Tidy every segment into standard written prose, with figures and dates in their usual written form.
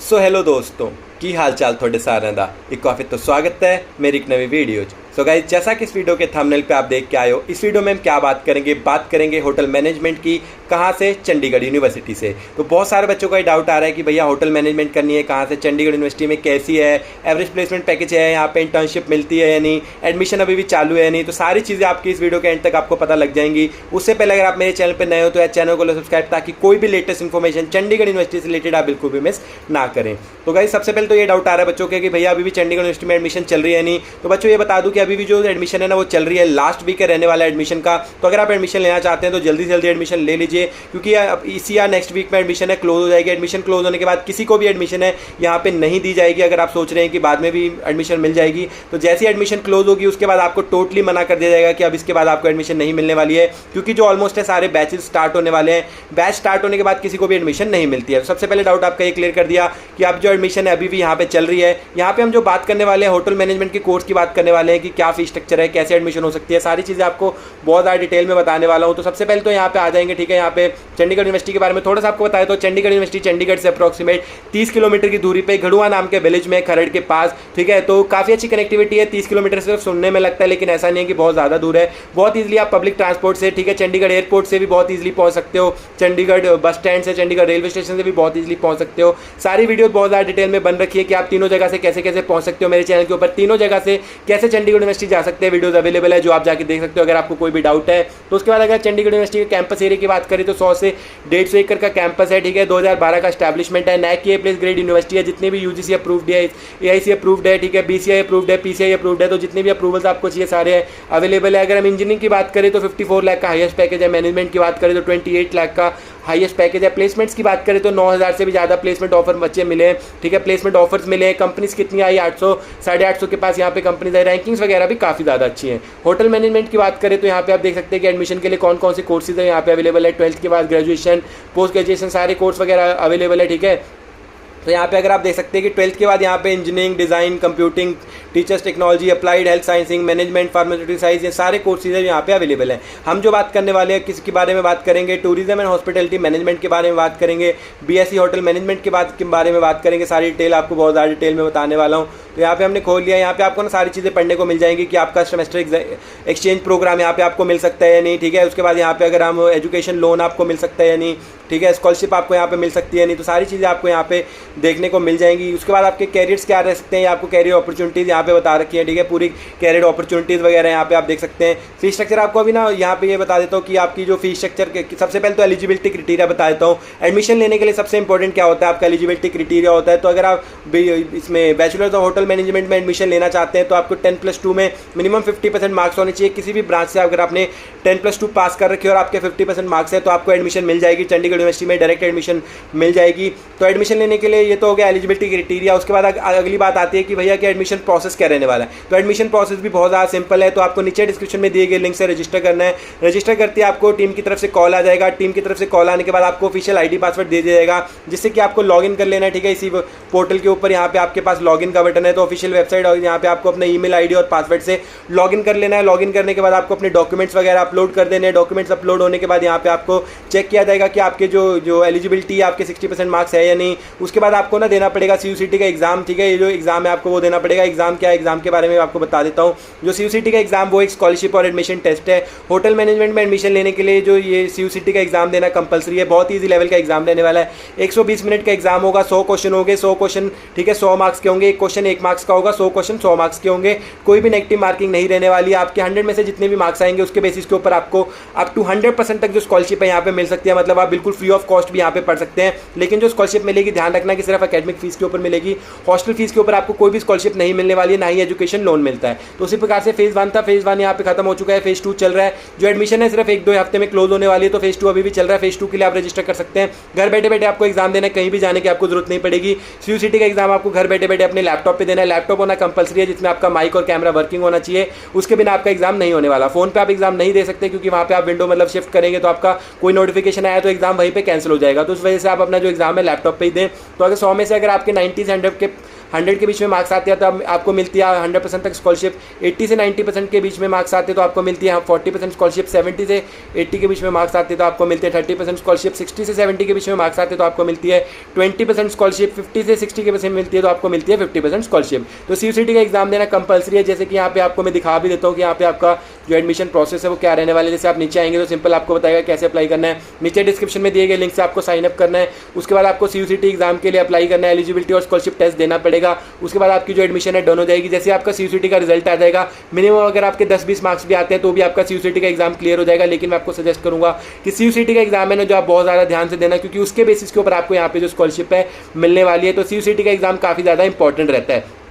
So hello दोस्तों, की हाल चाल थोड़े सारे दा एक काफ़ी तो स्वागत है मेरी एक नवी वीडियो। सो गाइस, जैसा कि इस वीडियो के थंबनेल पे आप देख के आए हो, इस वीडियो में हम क्या बात करेंगे होटल मैनेजमेंट की। कहाँ से? चंडीगढ़ यूनिवर्सिटी से। तो बहुत सारे बच्चों का ये डाउट आ रहा है कि भैया होटल मैनेजमेंट करनी है कहाँ से, चंडीगढ़ यूनिवर्सिटी में कैसी है, एवरेज प्लेसमेंट पैकेज है, यहाँ पे इंटर्नशिप मिलती है या नहीं, एडमिशन अभी भी चालू है या नहीं। तो सारी चीज़ें आपकी इस वीडियो के एंड तक आपको पता लग जाएंगी। उससे पहले अगर आप मेरे चैनल पर नए हो तो यार चैनल को सब्सक्राइब, ताकि कोई भी लेटेस्ट इन्फॉर्मेशन चंडीगढ़ यूनिवर्सिटी से रिलेटेड आप बिल्कुल भी मिस ना करें। तो गाइस, सबसे पहले तो ये डाउट आ रहा है बच्चों के कि भैया अभी भी चंडीगढ़ यूनिवर्सिटी में एडमिशन चल रही है नहीं। तो बच्चों ये बता दूं कि अभी भी जो एडमिशन है ना वो चल रही है, लास्ट वीक है रहने वाला एडमिशन का। तो अगर आप एडमिशन लेना चाहते हैं तो जल्दी से जल्दी एडमिशन ले लीजिए, क्योंकि इसी या नेक्स्ट वीक में एडमिशन है क्लोज हो जाएगी। एडमिशन क्लोज होने के बाद किसी को भी एडमिशन है यहाँ पे नहीं दी जाएगी। अगर आप सोच रहे हैं कि बाद में भी एडमिशन मिल जाएगी, तो जैसी एडमिशन क्लोज होगी उसके बाद आपको टोटली मना कर दिया जाएगा कि अब इसके बाद आपको एडमिशन नहीं मिलने वाली है, क्योंकि जो ऑलमोस्ट है सारे बैचेस स्टार्ट होने वाले हैं। बैच स्टार्ट होने के बाद किसी को भी एडमिशन नहीं मिलती है। सबसे पहले डाउट आपका ये क्लियर कर दिया कि अब जो एडमिशन है अभी भी यहाँ पे चल रही है। यहाँ पे हम जो बात करने वाले हैं होटल मैनेजमेंट के कोर्स की बात करने वाले हैं कि क्या फीस स्ट्रक्चर है, कैसे एडमिशन हो सकती है, सारी चीज़ें आपको बहुत ज़्यादा डिटेल में बताने वाला हूँ। तो सबसे पहले तो यहाँ पे आ जाएंगे, ठीक है। यहाँ पे चंडीगढ़ यूनिवर्सिटी के बारे में थोड़ा सा आपको बताया तो चंडीगढ़ यूनिवर्सिटी चंडीगढ़ से अप्रॉक्सीमेट 30 किलोमीटर की दूरी पे घड़ुआ नाम के विलेज में, खरड़ के पास, ठीक है। तो काफ़ी अच्छी कनेक्टिविटी है। 30 किलोमीटर सिर्फ सुनने में लगता है, लेकिन ऐसा नहीं है कि बहुत ज़्यादा दूर है। बहुत ईजिली आप पब्लिक ट्रांसपोर्ट से, ठीक है, चंडीगढ़ एयरपोर्ट से भी बहुत ईजिली पहुँच सकते हो, चंडीगढ़ बस स्टैंड से, चंडीगढ़ रेलवे स्टेशन से भी बहुत ईजिली पहुँच सकते हो। सारी वीडियो बहुत ज़्यादा डिटेल में बन रखी है कि आप तीनों जगह से कैसे कैसे पहुँच सकते हो। मेरे चैनल के ऊपर तीनों जगह से कैसे चंडीगढ़ यूनिवर्सिटी जा सकते हैं वीडियोज अवेलेबल है, जो आप जाके देख सकते हो अगर आपको कोई भी डाउट है। तो उसके बाद अगर चंडीगढ़ यूनिवर्सिटी के कैंपस एरिया की बात करें तो 100 से 150 एकड़ का कैंपस है, ठीक है। 2012 का एस्टैब्लिशमेंट है, नैक की ए प्लस ग्रेड यूनिवर्सिटी है। जितने भी यूजीसी अप्रूव्ड है, एआईसी अप्रूव्ड है, ठीक है, बीसीआई अप्रूव्ड है, पीसीआई अप्रूव्ड है। तो जितने भी अप्रूवल्स आपको चाहिए सारे अवेलेबल है। अगर हम इंजीनियरिंग की बात करें तो 54 लाख का हाईएस्ट पैकेज है। मैनेजमेंट की बात करें तो 28 लाख का हाईएस्ट पैकेज है। प्लेसमेंट्स की बात करें तो 9000 से भी ज़्यादा प्लेसमेंट ऑफर बच्चे मिले हैं, ठीक है। प्लेसमेंट ऑफर्स मिले हैं। कंपनीज कितनी आई? 800 850 के पास यहाँ पे कंपनीज आई। रैंकिंग्स वगैरह भी काफ़ी ज़्यादा अच्छी हैं। होटल मैनेजमेंट की बात करें तो यहाँ पे आप देख सकते हैं कि एडमिशन के लिए कौन कौन से कोर्सेज है यहाँ पे अवेलेबल है। 12th के बाद ग्रेजुएशन, पोस्ट ग्रेजुएशन सारे कोर्स वगैरह अवेलेबल है, ठीक है। तो यहाँ पे अगर आप देख सकते हैं कि 12th के बाद यहाँ पे engineering, design, computing, teachers technology, applied health sciences, management, pharmaceutical science, ये सारे कोर्सेज यहाँ पे अवेलेबल हैं। हम जो बात करने वाले हैं किसके बारे में बात करेंगे? टूरिज्म एंड हॉस्पिटलिटी मैनेजमेंट के बारे में बात करेंगे। बीएससी होटल मैनेजमेंट के बारे में बात करेंगे। सारी डिटेल आपको बहुत ज़्यादा डिटेल में बताने वाला हूँ। तो यहाँ पे हमने खोल लिया। यहाँ पे आपको ना सारी चीज़ें पढ़ने को मिल जाएंगी कि आपका सेमेस्टर एक्सचेंज प्रोग्राम यहाँ पे आपको मिल सकता है या नहीं, ठीक है। उसके बाद यहाँ पे अगर हम एजुकेशन लोन आपको मिल सकता है या नहीं, ठीक है। स्कॉलरशिप आपको यहाँ पे मिल सकती है नहीं। तो सारी चीज़ें आपको यहाँ पे देखने को मिल जाएंगी। उसके बाद आपके कैरियर्स क्या रह सकते हैं, आपको कैरियर अपॉर्चुनिटीज़ यहाँ पे बता रखी है, ठीक है। पूरी कैरियर अपॉर्चुनिटीज़ वगैरह यहाँ पे आप देख सकते हैं। फीस स्ट्रक्चर आपको अभी ना यहाँ पे ये बता देता हूँ कि आपकी जो फीस स्ट्रक्चर, सबसे पहले तो एलिजिबिलिटी क्राइटेरिया बता देता हूँ। एडमिशन लेने के लिए सबसे इंपॉर्टेंट क्या होता है? आपका एलिजिबिलिटी क्राइटेरिया होता है। तो अगर आप इसमें बैचलर्स ऑफ होटल मैनेजमेंट में एडमिशन लेना चाहते हैं तो आपको 10+2 में मिनिमम 50% मार्क्स होने चाहिए। किसी भी ब्रांच से अगर आपने 10+2 पास कर रखे और आपके 50% मार्क्स है तो आपको एडमिशन मिल जाएगी। चंडीगढ़ यूनिवर्सिटी में डायरेक्ट एडमिशन मिल जाएगी। तो एडमिशन लेने के लिए ये तो हो गया एलिजिबिलिटी क्राइटेरिया। उसके बाद अगली बात आती है कि भैया कि एडमिशन प्रोसेस क्या रहने वाला है। तो एडमिशन प्रोसेस भी बहुत ज़्यादा सिंपल है। तो आपको नीचे डिस्क्रिप्शन में दिए गए लिंक से रजिस्टर करना है। रजिस्टर करते ही आपको टीम की तरफ से कॉल आ जाएगा। टीम की तरफ से कॉल आने के बाद आपको ऑफिशियल आईडी पासवर्ड दे दिया जाएगा, जिससे कि आपको लॉगिन कर लेना है, ठीक है। इसी पोर्टल के ऊपर यहाँ पे आपके पास लॉगिन का बटन है। तो ऑफिशियल वेबसाइट और यहाँ पे आपको अपने ईमेल आईडी और पासवर्ड से लॉगिन कर लेना है। लॉगिन करने के बाद आपको अपने डॉक्यूमेंट्स वगैरह अपलोड कर देने हैं। डॉक्यूमेंट्स अपलोड होने के बाद यहाँ पे आपको चेक किया जाएगा कि आपके जो एलिजिबिलिटी है, आपके 60% मार्क्स है या नहीं। उसके बाद आपको ना देना पड़ेगा CUCT का एग्जाम, ठीक है। ये जो एग्जाम है आपको वो देना पड़ेगा। एग्जाम क्या है, एग्जाम के बारे में आपको बता देता हूँ। जो CUCT का एग्जाम वो एक स्कॉलरशिप और एडमिशन टेस्ट है। होटल मैनेजमेंट में एडमिशन लेने के लिए जो ये CUCT का एग्जाम देना कंपलसरी है। बहुत ईजी लेवल का एग्जाम रहने वाला है। 120 मिनट का एग्जाम होगा। 100 क्वेश्चन होंगे। 100 क्वेश्चन, ठीक है, 100 मार्क्स के होंगे। एक क्वेश्चन 1 मार्क्स का होगा। 100 क्वेश्चन 100 मार्क्स के होंगे। कोई भी नेगेटिव मार्किंग नहीं रहने वाली है। आपके 100 में से जितने भी मार्क्स आएंगे उसके बेसिस के ऊपर आपको अप टू 100% तक जो स्कॉलरशिप है यहाँ पे मिल सकती है। मतलब आप बिल्कुल फ्री ऑफ कॉस्ट भी यहाँ पे पढ़ सकते हैं। लेकिन जो स्कॉलरशिप मिलेगी, ध्यान रखना कि सिर्फ एकेडमिक फीस के ऊपर मिलेगी। हॉस्टल फीस के ऊपर आपको कोई भी स्कॉलरशिप नहीं मिलने वाली है, ना ही एजुकेशन लोन मिलता है। तो उसी प्रकार से फेज़ 1 था, फेज़ 1 यहाँ पे खत्म हो चुका है। फेज़ 2 चल रहा है। जो एडमिशन है सिर्फ 1-2 हफ्ते में क्लोज होने वाली है। तो फेज़ 2 अभी भी चल रहा है। फेज़ 2 के लिए आप रजिस्टर कर सकते हैं। घर बैठे बैठे आपको एग्जाम देना है, कहीं भी जाने की आपको जरूरत नहीं पड़ेगी। CUCT का एग्जाम आपको घर बैठे बैठे अपने लैपटॉप पे देना है। लैपटॉप होना कंपलसरी है, जिसमें आपका माइक और कैमरा वर्किंग होना चाहिए। उसके बिना आपका एग्जाम नहीं होने वाला। फोन पे आप एग्जाम नहीं दे सकते, क्योंकि वहाँ पे आप विंडो मतलब शिफ्ट करेंगे तो आपका कोई नोटिफिकेशन आया तो एग्जाम वहीं पे कैंसिल हो जाएगा। तो उस वजह से आप अपना जो एग्जाम है लैपटॉप पे ही दें। तो अगर 100 में से अगर आपके 90 100 के 100 के बीच में मार्क्स आते हैं तो आपको मिलती है 100% तक स्कॉलरशिप। 80 से 90% के बीच में मार्क्स आते हैं तो आपको मिलती है 40% स्कॉलरशिप। 70 से 80 के बीच में मार्क्स आते हैं तो आपको मिलती है 30% स्कॉलरशिप। 60 से 70 के बीच में मार्क्स आते हैं तो आपको मिलती है 20% स्कॉलरशिप। 50 से 60 के बीच में मिलती है तो आपको मिलती है 50% स्कॉलरशिप। तो CUCT का एग्जाम देना कंपलसरी है। जैसे कि यहाँ पे आपको मैं दिखा भी देता हूँ कि यहाँ पे आपका जो एडमिशन प्रोसेस है वो क्या रहने वाला है। जैसे आप नीचे आएंगे तो सिंपल आपको बताएगा कैसे अप्लाई करना है। नीचे डिस्क्रिप्शन में दिए गए लिंक से आपको साइन अप करना है। उसके बाद आपको CUCT एग्जाम के लिए अप्लाई करना है, एलिजिबिलिटी और स्कॉलरशिप टेस्ट देना पड़ेगा। उसके बाद आपकी जो एडमिशन है डन हो जाएगी। जैसे आपका CUCT का रिजल्ट आ जाएगा, मिनिमम अगर आपके 10-20 मार्क्स भी आते हैं तो भी आपका CUCT का एग्जाम क्लियर हो जाएगा। लेकिन मैं आपको सजेस्ट करूंगा कि CUCT का एग्जाम है ना जो आप बहुत ज़्यादा ध्यान से देना, क्योंकि उसके बेसिस के ऊपर आपको यहाँ पे जो स्कॉलरशिप है मिलने वाली है। तो CUCT का एग्जाम काफ़ी ज़्यादा इंपॉर्टेंट रहता है।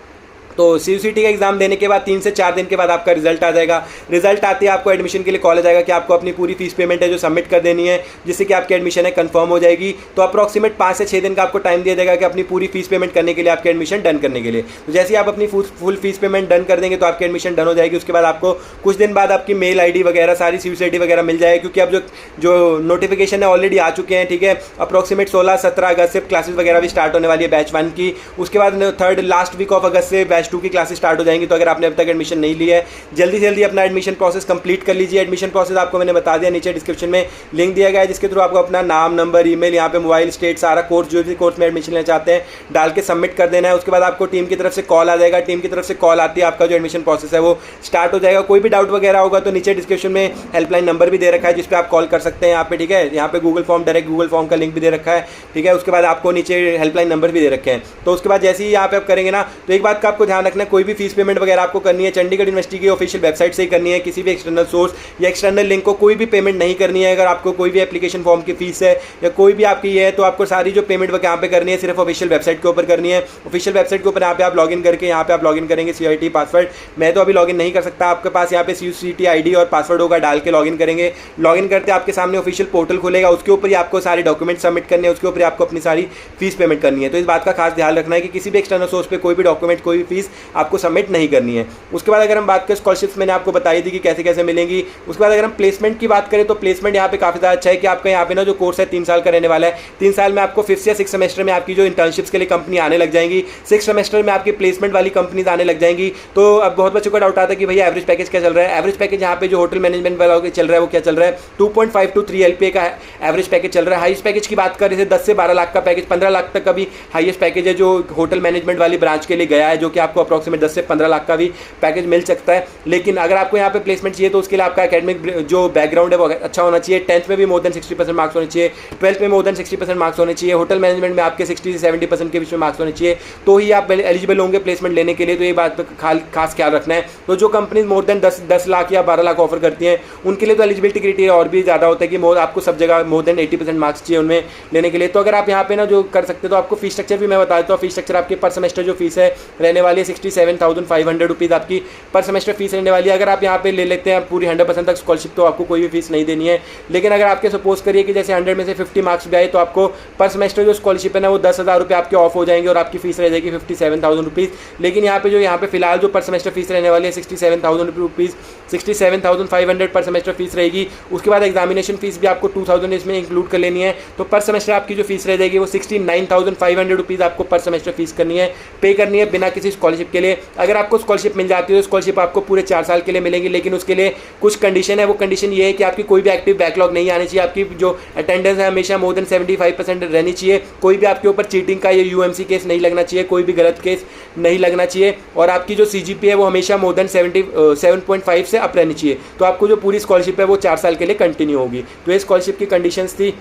तो CUCT का एग्जाम देने के बाद 3 से 4 दिन के बाद आपका रिजल्ट आ जाएगा। रिजल्ट आते ही आपको एडमिशन के लिए कॉल आ जाएगा कि आपको अपनी पूरी फीस पेमेंट है जो सबमिट कर देनी है, जिससे कि आपकी एडमिशन है कंफर्म हो जाएगी। तो अप्रॉक्सीमेट 5 से 6 दिन का आपको टाइम दिया जाएगा कि अपनी पूरी फीस पेमेंट करने के लिए, आपकी एडमिशन डन करने के लिए। तो जैसे ही आप अपनी फुल फीस पेमेंट डन कर देंगे तो आपकी एडमिशन डन हो जाएगी। उसके बाद आपको कुछ दिन बाद आपकी मेल ID वगैरह सारी CUCT वगैरह मिल जाएगी, क्योंकि अब जो नोटिफिकेशन है ऑलरेडी आ चुके हैं। ठीक है, अप्रॉक्सीमेट 16-17 अगस्त से क्लासेस वगैरह भी स्टार्ट होने वाली है बैच 1 की। उसके बाद 3rd लास्ट वीक ऑफ अगस्त से बैच 2 की क्लासेस स्टार्ट हो जाएंगी। तो अगर आपने अभी तक एडमिशन नहीं लिया है, जल्दी से जल्दी अपना एडमिशन प्रोसेस कंप्लीट कर लीजिए। एडमिशन प्रोसेस आपको मैंने बता दिया, नीचे डिस्क्रिप्शन में लिंक दिया गया है, जिसके थ्रू आपको अपना नाम, नंबर, ईमेल, यहाँ पे मोबाइल, स्टेट, सारा कोर्स जो भी कोर्स में एडमिशन लेना चाहते हैं डाल के सबमिट कर देना है। उसके बाद आपको टीम की तरफ से कॉल आ जाएगा। टीम की तरफ से कॉल आती है, आपका जो एडमिशन प्रोसेस है वो स्टार्ट हो जाएगा। कोई भी डाउट वगैरह होगा तो नीचे डिस्क्रिप्शन में हेल्पलाइन नंबर भी दे रखा है, जिस पे आप कॉल कर सकते हैं यहाँ पे। ठीक है, यहाँ पे Google form, direct Google form का लिंक भी दे रखा है। ठीक है, उसके बाद आपको नीचे हेल्पलाइन नंबर भी दे रखे हैं। तो उसके बाद जैसे ही यहाँ पे आप करेंगे ना, तो एक बात का आपको ध्यान रखना है, कोई भी फीस पेमेंट वगैरह आपको करनी है चंडीगढ़ यूनिवर्सिटी की ऑफिशियल वेबसाइट से ही करनी है। किसी भी एक्सटर्नल सोर्स या एक्सटर्नल लिंक को कोई भी पेमेंट नहीं करनी है। अगर आपको कोई भी एप्लीकेशन फॉर्म की फीस है या कोई भी आपकी ये है, तो आपको सारी जो पेमेंट वगैरह यहाँ पे करनी है सिर्फ ऑफिशियल वेबसाइट के ऊपर करनी है। ऑफिशियल वेबसाइट के ऊपर यहाँ पे आप लॉगिन करके यहाँ पे आप लॉगिन करेंगे CUCT पासवर्ड। मैं तो अभी लॉगिन नहीं कर सकता, आपके पास यहाँ पे CUCT ID और पासवर्ड होगा, डाल के लॉगिन करेंगे। लॉगिन करते आपके सामने ऑफिशियल पोर्टल खुलेगा, उसके ऊपर ही आपको सारे डॉक्यूमेंट सबमिट करने हैं, उसके ऊपर आपको अपनी सारी फीस पेमेंट करनी है। तो इस बात का खास ध्यान रखना है कि किसी भी एक्सटर्नल सोर्स पे कोई भी डॉक्यूमेंट, कोई भी फीस आपको सबमिट नहीं करनी है। उसके बाद अगर हम बात करें स्कॉलरशिप्स, मैंने आपको बताई थी कि कैसे कैसे मिलेंगी। उसके बाद अगर हम प्लेसमेंट की बात करें तो प्लेसमेंट यहाँ पे काफ़ी ज़्यादा अच्छा है कि आपका यहाँ पे ना जो कोर्स है 3 साल का रहने वाला है। 3 साल में आपको 5th या 6th सेमेस्टर में आपकी जो इंटर्नशिप्स के लिए कंपनी आने लग जाएंगी। 6th सेमेस्टर में आपकी प्लेसमेंट वाली कंपनीज आने लग जाएंगी। तो अब बहुत बच्चों का डाउट आता है कि भैया एवरेज पैकेज क्या चल रहा है। एवरेज पैकेज यहाँ पे जो होटल मैनेजमेंट वाला चल रहा है वो क्या चल रहा है, 2.5 to 3 LPA का एवरेज पैकेज चल रहा है। हाईएस्ट पैकेज की बात करें, 10 से 12 लाख का पैकेज, 15 लाख तक का भी हाईएस्ट पैकेज है जो होटल मैनेजमेंट वाली ब्रांच के लिए गया है, जो कि आपको अप्रॉक्सीमेट 10 से 15 लाख का भी पैकेज मिल सकता है। लेकिन अगर आपको यहाँ पे प्लेसमेंट चाहिए तो उसके लिए आपका एकेडमिक जो बैकग्राउंड है वो अच्छा होना चाहिए। 10th में भी मोर देन 60% मार्क्स होने चाहिए, 12th में मोर देन 60% मार्क्स होने चाहिए, होटल मैनेजमेंट में आपके 60 से 70% के बीच में मार्क्स होने चाहिए, तो ही आप एलिजिबल होंगे प्लेसमेंट लेने के लिए। तो ये बात पर खास ख्याल रखना है। तो जो कंपनी मोर देन 10 लाख या 12 लाख ऑफर करती हैं उनके लिए तो एलिजिबिलिटी क्राइटेरिया और भी ज़्यादा होता है कि आपको सब जगह मोर देन 80% मार्क्स चाहिए उनमें लेने के लिए। तो अगर आप यहाँ पे ना जो कर सकते हो, तो आपको फीस स्ट्रक्चर भी मैं बता देता हूँ। फीस स्ट्रक्चर आपके पर सेमेस्टर जो फीस है रहने वाली है 67,500 रुपीज़ आपकी पर सेमेस्टर फीस रहने वाली है। अगर आप यहाँ पे ले लेते हैं पूरी 100% तक स्कॉलरशिप तो आपको कोई भी फीस नहीं देनी है। लेकिन अगर आपके सपोज करिए कि जैसे 100 में से 50 मार्क्स भी आए तो आपको पर सेमेस्टर जो स्कॉलरशिप है ना वो 10,000 रुपये आपके ऑफ हो जाएंगे और आपकी फीस रह जाएगी 57,000 रुपीज़। लेकिन यहाँ पे फिलहाल जो पर सेमेस्टर फीस रहने वाली है 67,000 रुपीज़, 67,500 पर सेमेस्टर फीस रहेगी। उसके बाद एग्जामिनेशन फीस भी आपको 2,000 इसमें इंक्लूड कर लेनी है। तो पर सेमेस्टर आपकी जो फीस रह जाएगी वो 69,500 रुपीज़ आपको पर सेमेस्टर फीस करनी है, पे करनी है बिना किसी स्कॉलरशिप के लिए। अगर आपको स्कॉलरशिप मिल जाती है तो स्कॉलरशिप आपको पूरे 4 साल के लिए मिलेंगी। लेकिन उसके लिए कुछ कंडीशन है। वो कंडीशन ये है कि आपकी कोई भी एक्टिव बैकलॉग नहीं आनी चाहिए, आपकी जो अटेंडेंस है हमेशा मोर देन 75% रहनी चाहिए, कोई भी आपके ऊपर चीटिंग का या UMC केस नहीं लगना चाहिए, कोई भी गलत केस नहीं लगना चाहिए, और आपकी जो CGPA है वो हमेशा मोर देन 7.5 से अप रहनी चाहिए। तो आपको जो पूरी स्कॉलरशिप है वो 4 साल के लिए कंटिन्यू होगी। तो ये स्कॉलरशिप की कंडीशंस थी।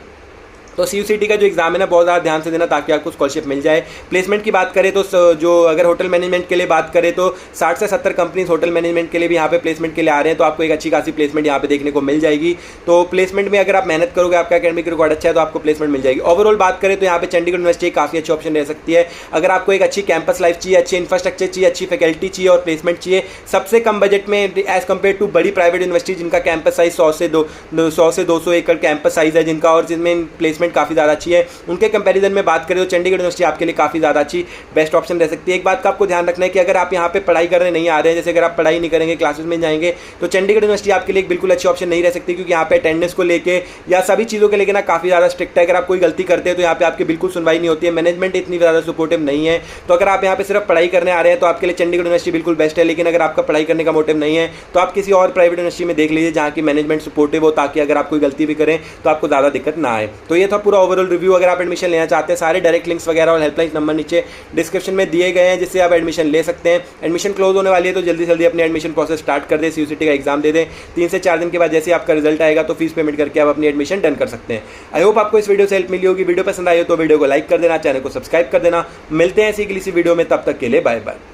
तो CUCT का जो एग्जाम है ना बहुत ज़्यादा ध्यान से देना ताकि आपको स्कॉलरशिप मिल जाए। प्लेसमेंट की बात करें तो जो अगर होटल मैनेजमेंट के लिए बात करें तो 60 से 70 कंपनीज होटल मैनेजमेंट के लिए भी यहाँ पे प्लेसमेंट के लिए आ रहे हैं। तो आपको एक अच्छी खासी प्लेसमेंट यहाँ पे देखने को मिल जाएगी। तो प्लेसमेंट में अगर आप मेहनत करोगे, आपका एकेडमिक रिकॉर्ड अच्छा है तो आपको प्लेसमेंट मिल जाएगी। ओवरऑल बात करें तो यहाँ पे चंडीगढ़ यूनिवर्सिटी काफ़ी अच्छी ऑप्शन रह सकती है। अगर आपको एक अच्छी कैंपस लाइफ चाहिए, अच्छी इंफ्रास्ट्रक्चर चाहिए, अच्छी फैकल्टी चाहिए और प्लेसमेंट चाहिए सबसे कम बजट में एज कम्पेयर टू बड़ी प्राइवेट यूनिवर्सिटी जिनका कैंपस साइज 100 से 200 एकड़ कैंपस साइज है जिनका, और जिनमें प्लेसमेंट प्लेसमेंट काफ़ी ज़्यादा अच्छी है। उनके कंपैरिजन में बात करें तो चंडीगढ़ यूनिवर्सिटी आपके लिए काफ़ी ज़्यादा अच्छी बेस्ट ऑप्शन रह सकती है। एक बात का आपको ध्यान रखना है कि अगर आप यहाँ पे पढ़ाई करने नहीं आ रहे हैं, जैसे अगर आप पढ़ाई नहीं करेंगे, क्लासेस में जाएंगे, तो चंडीगढ़ यूनिवर्सिटी आपके लिए एक बिल्कुल अच्छी ऑप्शन नहीं रह सकती, क्योंकि यहाँ पे अटेंडेंस को लेके या सभी चीज़ों के लेके ना काफ़ी ज़्यादा स्ट्रिक्ट है। अगर आप कोई गलती करते हैं तो यहाँ पे आपकी बिल्कुल सुनवाई नहीं होती है, मैनेजमेंट इतनी ज़्यादा सपोर्टिव नहीं है। तो अगर आप यहाँ पे सिर्फ पढ़ाई करने आ रहे हैं तो आपके लिए चंडीगढ़ यूनिवर्सिटी बिल्कुल बेस्ट है। लेकिन अगर आपका पढ़ाई करने का मोटिव नहीं है तो आप किसी और प्राइवेट यूनिवर्सिटी में देख लीजिए जहाँ की मैनेजमेंट सपोर्टिव हो, ताकि अगर आप कोई गलती भी करें तो आपको ज़्यादा दिक्कत ना आए। तो ये था पूरा ओवरऑल रिव्यू। अगर आप एडमिशन लेना चाहते हैं, सारे डायरेक्ट लिंक्स वगैरह और हेल्पलाइन नंबर नीचे डिस्क्रिप्शन में दिए गए हैं, जिससे आप एडमिशन ले सकते हैं। एडमिशन क्लोज होने वाली है तो जल्दी जल्दी अपनी एडमिशन प्रोसेस स्टार्ट कर दें, CUCT का एग्जाम दे दें। 3 से 4 दिन के बाद जैसे आपका रिजल्ट आएगा तो फीस पेमेंट करके आप अपनी एडमिशन डन कर सकते हैं। आई होप आपको इस वीडियो से हेल्प मिली होगी। वीडियो पसंद आई हो तो वीडियो को लाइक कर देना, चैनल को सब्सक्राइब कर देना। मिलते हैं इसी वीडियो में, तब तक के लिए बाय बाय।